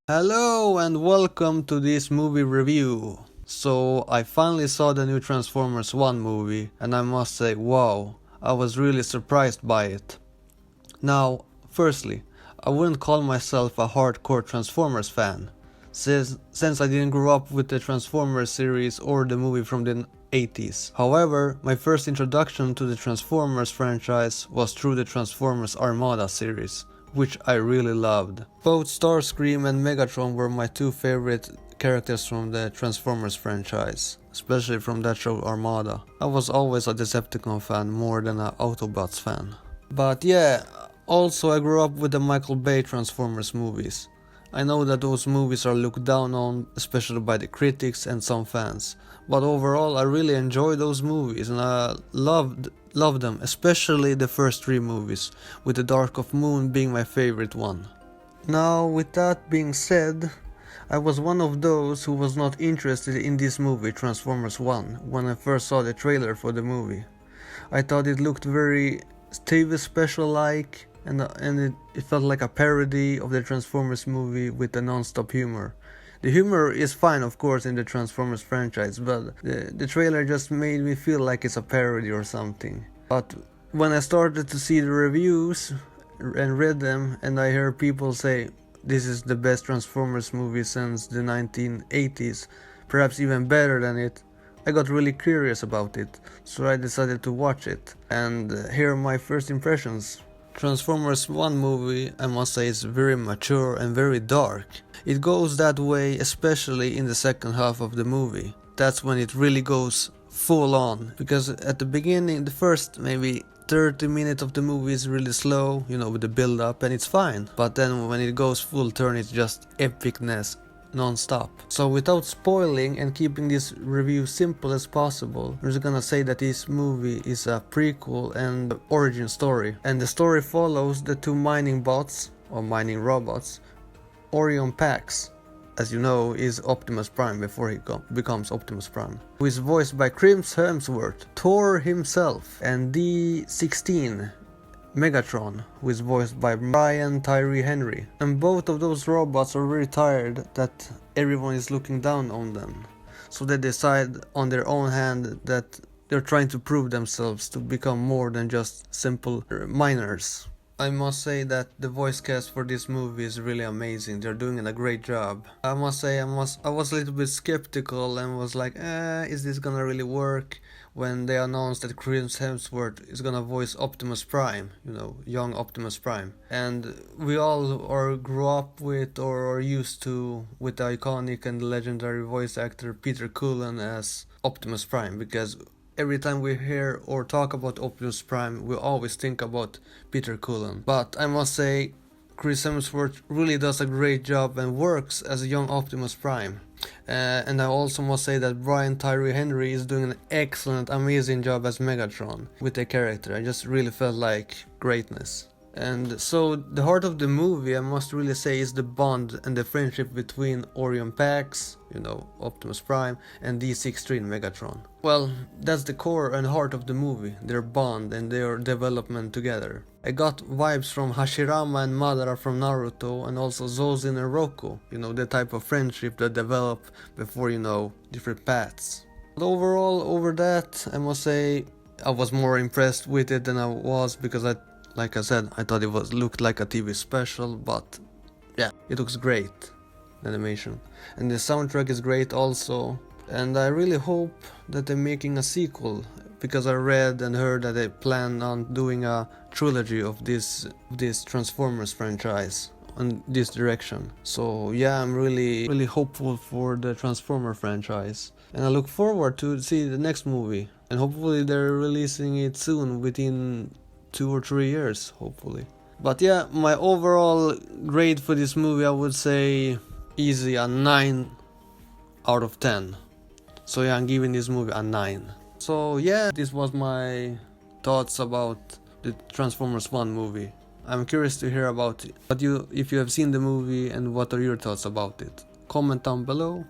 Hello and welcome to this movie review. So I finally saw the new Transformers 1 movie and I must say wow, I was really surprised by it. Now, firstly, I wouldn't call myself a hardcore Transformers fan, since I didn't grow up with the Transformers series or the movie from the 80s. However, my first introduction to the Transformers franchise was through the Transformers Armada series, which I really loved. Both Starscream and Megatron were my two favorite characters from the Transformers franchise, especially from that show Armada. I was always a Decepticon fan more than an Autobots fan. But yeah, also I grew up with the Michael Bay Transformers movies. I know that those movies are looked down on, especially by the critics and some fans, but overall I really enjoy those movies and I loved them, especially the first three movies, with The Dark of Moon being my favorite one. Now, with that being said, I was one of those who was not interested in this movie Transformers 1 when I first saw the trailer for the movie. I thought it looked very TV special-like and it felt like a parody of the Transformers movie with the non-stop humor. The humor is fine, of course, in the Transformers franchise, but the trailer just made me feel like it's a parody or something. But when I started to see the reviews and read them, and I heard people say this is the best Transformers movie since the 1980s, perhaps even better than it, I got really curious about it, so I decided to watch it. And here are my first impressions. Transformers 1 movie, I must say, is very mature and very dark. It goes that way especially in the second half of the movie. That's when it really goes full on, because at the beginning, the first maybe 30 minutes of the movie is really slow, with the build up, and it's fine. But then when it goes full turn, it's just epicness non-stop. So without spoiling and keeping this review simple as possible, I'm just gonna say that this movie is a prequel and origin story, and the story follows the two mining bots or mining robots, Orion Pax, as you know, is Optimus Prime before he becomes Optimus Prime, who is voiced by Chris Hemsworth, Thor himself, and D16, Megatron, who is voiced by Brian Tyree Henry. And both of those robots are very tired that everyone is looking down on them. So they decide on their own hand that they're trying to prove themselves to become more than just simple miners. I must say that the voice cast for this movie is really amazing. They're doing a great job. I must say I was a little bit skeptical and was like, is this gonna really work? When they announced that Chris Hemsworth is gonna voice Optimus Prime, young Optimus Prime. And we all grew up with or are used to with the iconic and legendary voice actor Peter Cullen as Optimus Prime, because every time we hear or talk about Optimus Prime, we always think about Peter Cullen. But I must say, Chris Hemsworth really does a great job and works as a young Optimus Prime. And I also must say that Brian Tyree Henry is doing an excellent, amazing job as Megatron with the character. I just really felt like greatness. And so the heart of the movie, I must really say, is the bond and the friendship between Orion Pax, Optimus Prime, and D16 Megatron. Well, that's the core and heart of the movie, their bond and their development together. I got vibes from Hashirama and Madara from Naruto, and also Zozin and Roku, the type of friendship that develop before, different paths. But overall, over that, I must say, I was more impressed with it than I was, because like I said, I thought it looked like a TV special, but yeah, it looks great, the animation. And the soundtrack is great also, and I really hope that they're making a sequel, because I read and heard that they plan on doing a trilogy of this Transformers franchise on this direction. So yeah, I'm really hopeful for the Transformer franchise, and I look forward to see the next movie, and hopefully they're releasing it soon, within 2 or 3 years, hopefully. But yeah, my overall grade for this movie, I would say easy a 9 out of 10. So yeah, I'm giving this movie a 9. So yeah, this was my thoughts about the Transformers 1 movie. I'm curious to hear about it. But if you have seen the movie, and what are your thoughts about it? Comment down below.